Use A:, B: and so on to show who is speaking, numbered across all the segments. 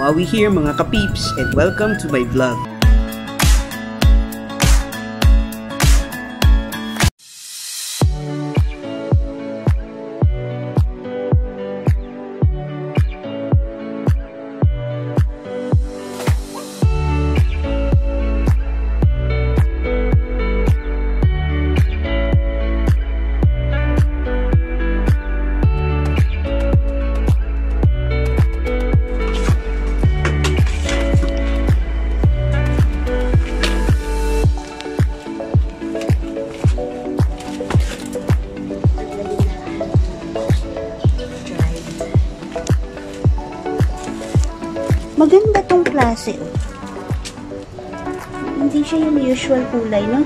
A: Wawi here mga kapeeps, and welcome to my vlog.
B: Maganda tong klase. Hindi siya yung usual kulay, no?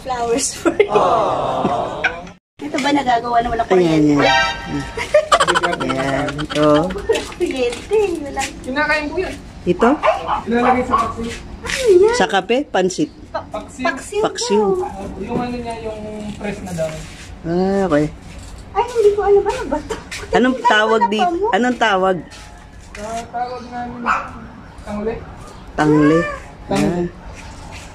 B: Flowers for you. Ito ba nagagawa naman ako kuryente?
A: Ayan, ito.
C: Kinakain po yan.
A: Ito?
C: Ilalagay sa paksiw.
B: Ano yan?
A: Sa kape, pansit.
B: Paksiw.
A: Paksiw.
C: Yung ano niya, yung press na daw.
A: Ah, okay.
B: Ay, hindi ko alam. Ano ba ito?
A: Anong tawag dito? Anong tawag?
C: Tawag namin tangle.
A: Tangle. Ah,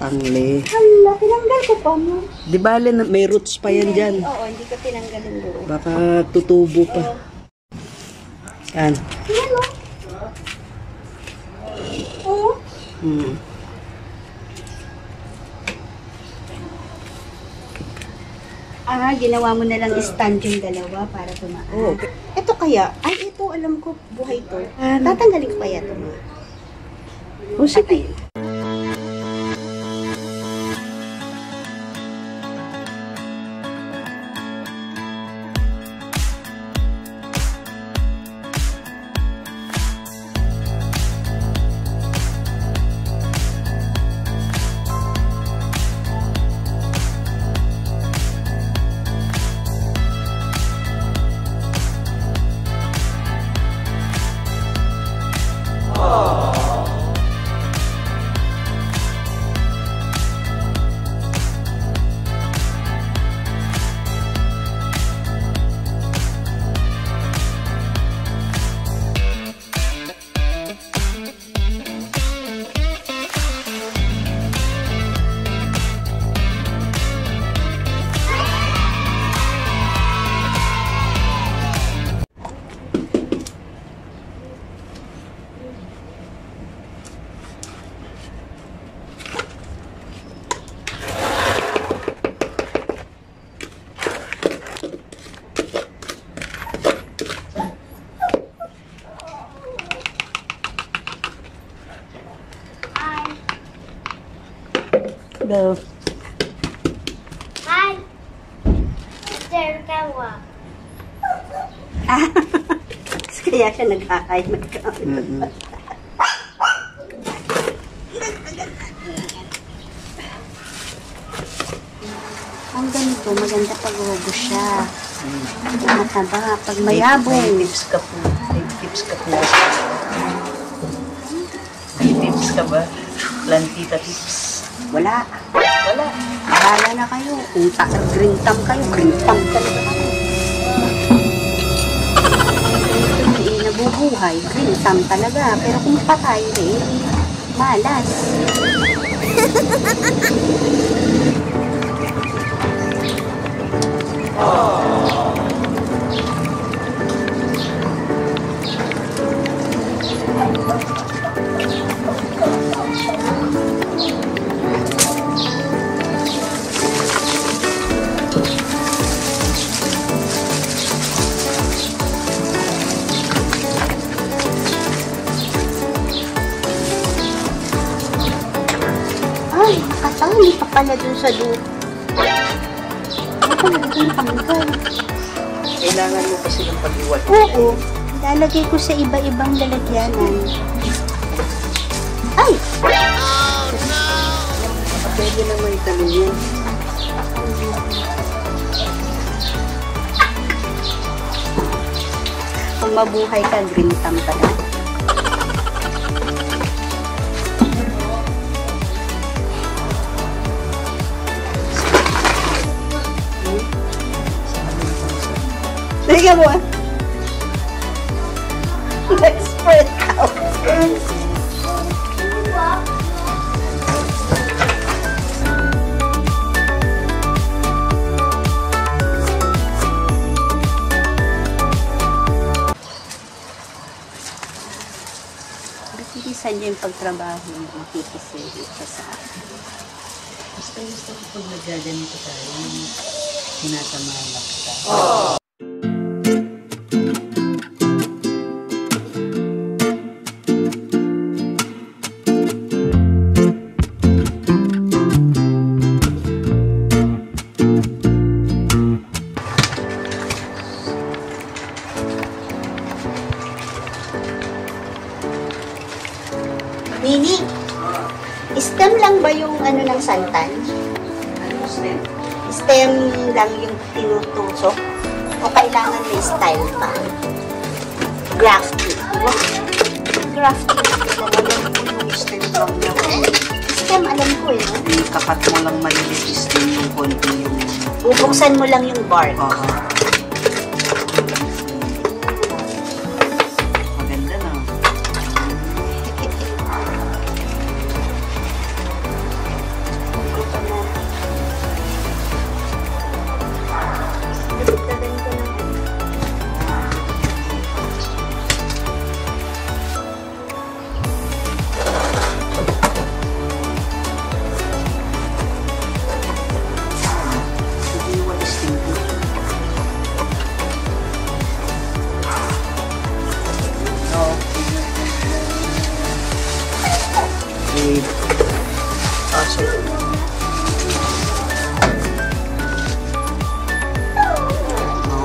A: tangle.
B: Hala, tinanggal ko pa mo.
A: Di bale, may roots pa yan dyan.
B: Oo, hindi ko tinanggalin doon.
A: Baka tutubo pa. Yan.
B: Yan, o. Oo. Ginawa mo na lang stand yung dalawa para tumaan.
A: Oh,
B: okay. Ito kaya, ay ito, alam ko, buhay to. Tatanggalin ko kaya ito, ma.
A: Oh, sige. Hello.
D: Hi. There, Kawa.
B: Kaya siya nagkakain. Ang ganito, maganda pag ubo siya. Mataba, pag mayabong.
A: May tips ka po. May tips ka po. May tips ka ba? Plantita tips.
B: Wala.
A: Wala.
B: Bahala na kayo. Kung green thumb kayo, green thumb talaga kayo. Ito nabubuhay, green thumb talaga. Pero kung patay, malas. Ay, katali pa pala dun sa dulo.
A: Kailangan mo kasi ng pag-iwat.
B: Oo. Lalagay ko sa iba-ibang lalagyanan. Ay!
A: Pwede naman itanong yun.
B: Kung mabuhay ka, green thumb ka na. Tingnan mo. Let's spread out. Bitisan niyo yung pagtrabaho mo, makikisigit ka sa akin.
A: Gusto ko pag nagaganito tayo, tinatamala kita.
B: Nini, stem lang ba yung ano ng santan?
A: Ano stem?
B: Stem lang yung tinutusok? O kailangan may style pa? Grafting. Grafting.
A: Alam ko yung stem lang niya.
B: Stem, alam ko eh. No?
A: Kakat mo lang malilit stem yung konti yung...
B: Bubuksan mo lang yung bark.
A: Maganda na.
B: Dagdagan ko lang.
A: Hindi yung what stem ko. No. Wait. Pasok. No.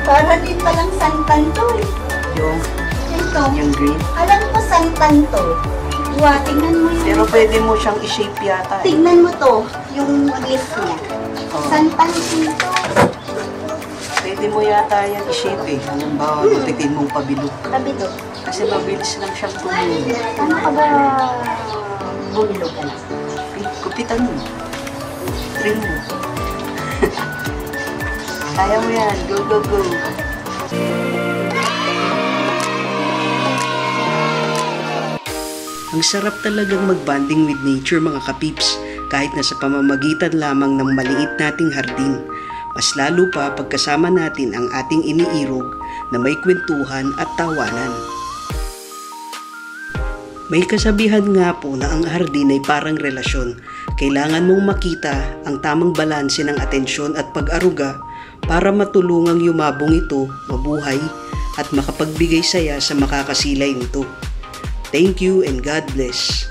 B: Para din palang santan to eh.
A: Yung
B: Ito.
A: green.
B: Alam ko santan to. Wow, tingnan mo yun.
A: Pero pwede mo siyang i-shape yata.
B: Tignan mo to, yung leaf niya.
A: Oh.
B: Santan dito.
A: Pwede mo yata yan i-shape eh. Halimbawa, gutitin mong pabilog.
B: Tabi to.
A: Kasi mabilis lang siyang tumulo.
B: Ano ka ba bumilog ka na?
A: Kupitan mo. Trim mo. Kaya mo yan. Go, go, go. Ang sarap talagang mag-bonding with nature mga kapips, kahit na sa pamamagitan lamang ng maliit nating hardin. Mas lalo pa pagkasama natin ang ating iniirog na may kwentuhan at tawanan. May kasabihan nga po na ang hardin ay parang relasyon. Kailangan mong makita ang tamang balanse ng atensyon at pag-aruga para matulungang yumabong ito, mabuhay at makapagbigay saya sa makakasilay nito. Thank you and God bless.